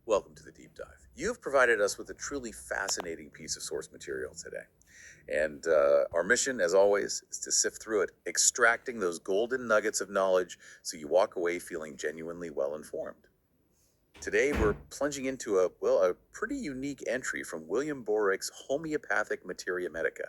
Welcome to the deep dive. You've provided us with a truly fascinating piece of source material today. And our mission, as always, is to sift through it, extracting those golden nuggets of knowledge so you walk away feeling genuinely well informed. Today, we're plunging into a pretty unique entry from William Boericke's Homeopathic Materia Medica.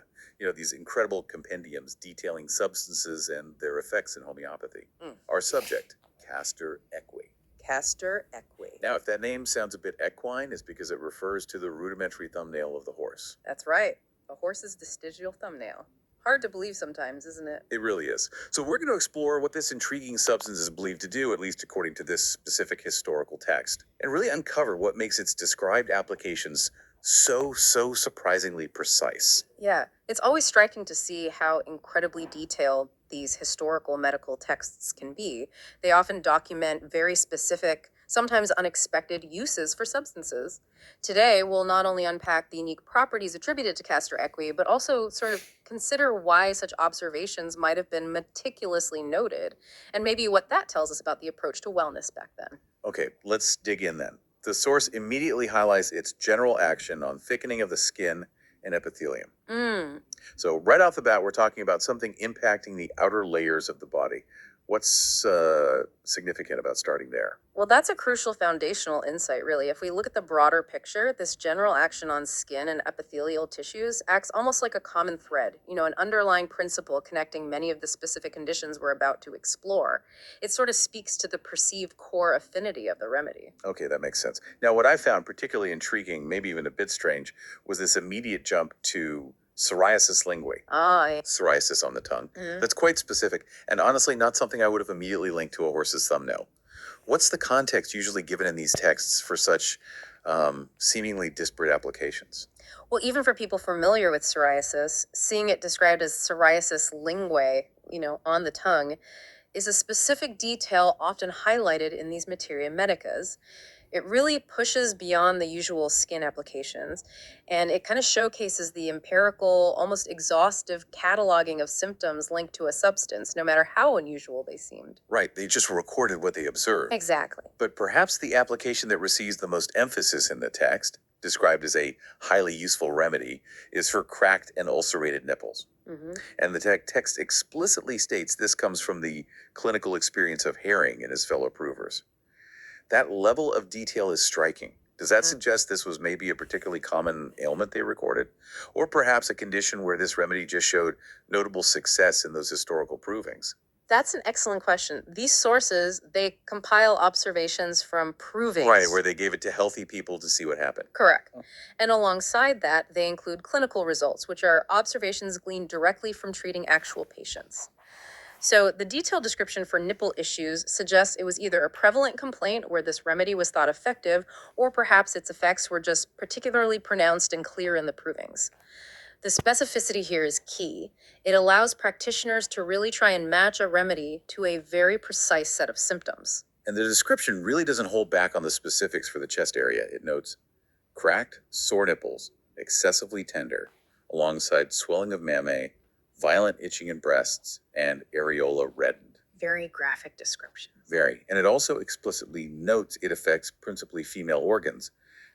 These incredible compendiums detailing substances and their effects in homeopathy. Our subject, Castor Equi. Castor Equi. Now, if that name sounds a bit equine, it's because it refers to the rudimentary thumbnail of the horse. That's right. A horse's vestigial thumbnail. Hard to believe sometimes, isn't it? It really is. So we're going to explore what this intriguing substance is believed to do, at least according to this specific historical text, and really uncover what makes its described applications so surprisingly precise. Yeah, it's always striking to see how incredibly detailed these historical medical texts can be. They often document very specific, sometimes unexpected uses for substances. Today, we'll not only unpack the unique properties attributed to Castor Equi, but also sort of consider why such observations might have been meticulously noted, and maybe what that tells us about the approach to wellness back then. Okay, let's dig in then. The source immediately highlights its general action on thickening of the skin and epithelium. So right off the bat, we're talking about something impacting the outer layers of the body. What's significant about starting there? Well, that's a crucial foundational insight, really. If we look at the broader picture, this general action on skin and epithelial tissues acts almost like a common thread, an underlying principle connecting many of the specific conditions we're about to explore. It sort of speaks to the perceived core affinity of the remedy. Okay, that makes sense. Now, what I found particularly intriguing, maybe even a bit strange, was this immediate jump to psoriasis linguae. Psoriasis on the tongue. That's quite specific, and honestly not something I would have immediately linked to a horse's thumbnail. What's the context usually given in these texts for such seemingly disparate applications? Well, even for people familiar with psoriasis, seeing it described as psoriasis linguae, on the tongue, is a specific detail often highlighted in these materia medicas. It really pushes beyond the usual skin applications, and it kind of showcases the empirical, almost exhaustive cataloging of symptoms linked to a substance, no matter how unusual they seemed. Right, they just recorded what they observed. Exactly. But perhaps the application that receives the most emphasis in the text, described as a highly useful remedy, is for cracked and ulcerated nipples. And the text explicitly states this comes from the clinical experience of Herring and his fellow provers. That level of detail is striking. Does that suggest this was maybe a particularly common ailment they recorded? Or perhaps a condition where this remedy just showed notable success in those historical provings? That's an excellent question. These sources, they compile observations from provings. Right, where they gave it to healthy people to see what happened. Correct. And alongside that, they include clinical results, which are observations gleaned directly from treating actual patients. So the detailed description for nipple issues suggests it was either a prevalent complaint where this remedy was thought effective, or perhaps its effects were just particularly pronounced and clear in the provings. The specificity here is key. It allows practitioners to really try and match a remedy to a very precise set of symptoms. And the description really doesn't hold back on the specifics for the chest area. It notes cracked, sore nipples, excessively tender, alongside swelling of mammae, violent itching in breasts, and areola reddened. Very graphic description. Very. And it also explicitly notes it affects principally female organs.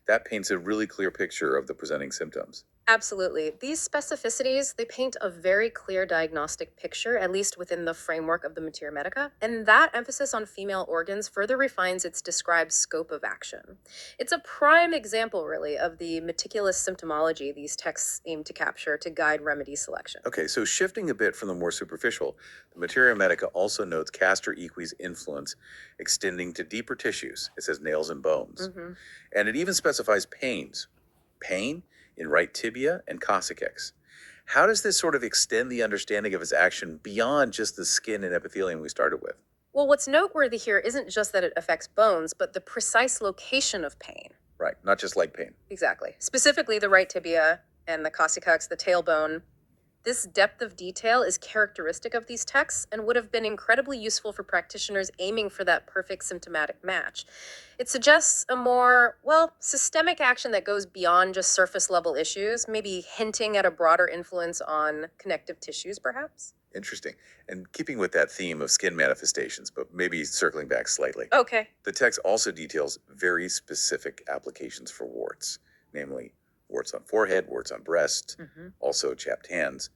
That paints a really clear picture of the presenting symptoms. Absolutely. These specificities, they paint a very clear diagnostic picture, at least within the framework of the Materia Medica, and that emphasis on female organs further refines its described scope of action. It's a prime example, really, of the meticulous symptomology these texts aim to capture to guide remedy selection. Okay, so shifting a bit from the more superficial, the Materia Medica also notes Castor Equi's influence extending to deeper tissues. It says nails and bones. And it even specifies pains. Pain in right tibia and coccyx. How does this sort of extend the understanding of its action beyond just the skin and epithelium we started with? Well, what's noteworthy here isn't just that it affects bones, but the precise location of pain. Right, not just leg pain. Exactly. Specifically the right tibia and the coccyx, the tailbone. This depth of detail is characteristic of these texts and would have been incredibly useful for practitioners aiming for that perfect symptomatic match. It suggests a more, systemic action that goes beyond just surface level issues, maybe hinting at a broader influence on connective tissues, perhaps. Interesting. And keeping with that theme of skin manifestations, but maybe circling back slightly. Okay. The text also details very specific applications for warts, namely warts on forehead, warts on breast, also chapped hands.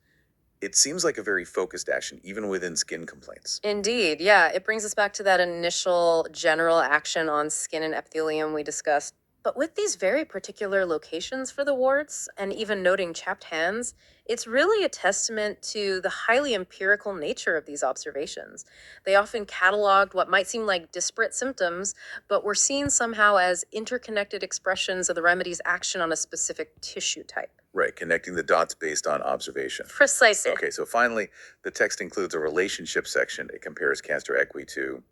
It seems like a very focused action, even within skin complaints. Indeed, yeah. It brings us back to that initial general action on skin and epithelium we discussed. But with these very particular locations for the warts, and even noting chapped hands, it's really a testament to the highly empirical nature of these observations. They often cataloged what might seem like disparate symptoms, but were seen somehow as interconnected expressions of the remedy's action on a specific tissue type. Right, connecting the dots based on observation. Precisely. Okay, so finally, the text includes a relationship section. It compares Castor Equi to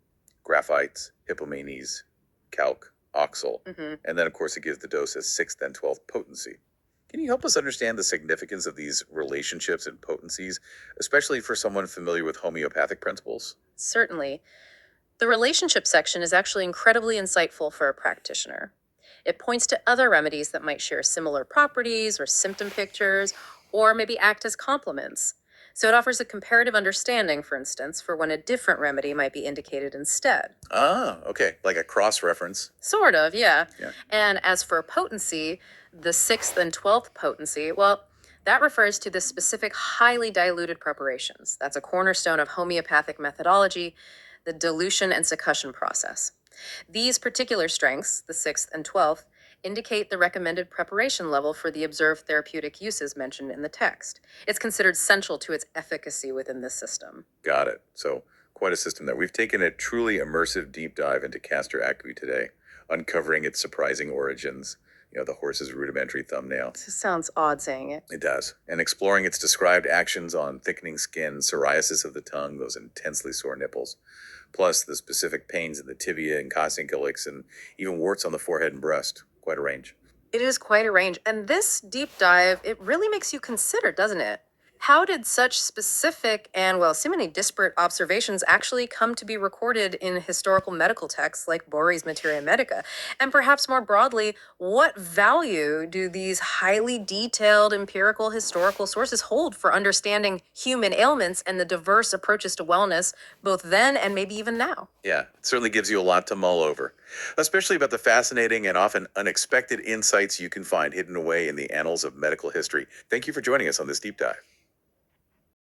graphites, hippomenes, calc, oxal, and then, of course, it gives the dose as 6th and 12th potency. Can you help us understand the significance of these relationships and potencies, especially for someone familiar with homeopathic principles? Certainly. The relationship section is actually incredibly insightful for a practitioner. It points to other remedies that might share similar properties or symptom pictures, or maybe act as complements. So it offers a comparative understanding, for instance, for when a different remedy might be indicated instead. Ah, okay, like a cross reference. Sort of, yeah. Yeah. And as for potency, the 6th and 12th potency, well, that refers to the specific highly diluted preparations. That's a cornerstone of homeopathic methodology, the dilution and succussion process. These particular strengths, the 6th and 12th, indicate the recommended preparation level for the observed therapeutic uses mentioned in the text. It's considered central to its efficacy within this system. Got it. So, quite a system there. We've taken a truly immersive deep dive into Castor Equi today, uncovering its surprising origins, the horse's rudimentary thumbnail. This sounds odd saying it. It does. And exploring its described actions on thickening skin, psoriasis of the tongue, those intensely sore nipples, plus the specific pains in the tibia and cosyncylics, and even warts on the forehead and breast. Quite a range. It is quite a range. And this deep dive, it really makes you consider, doesn't it? How did such specific and, well, seemingly disparate observations actually come to be recorded in historical medical texts like Boericke's Materia Medica? And perhaps more broadly, what value do these highly detailed empirical historical sources hold for understanding human ailments and the diverse approaches to wellness, both then and maybe even now? Yeah, it certainly gives you a lot to mull over, especially about the fascinating and often unexpected insights you can find hidden away in the annals of medical history. Thank you for joining us on this deep dive.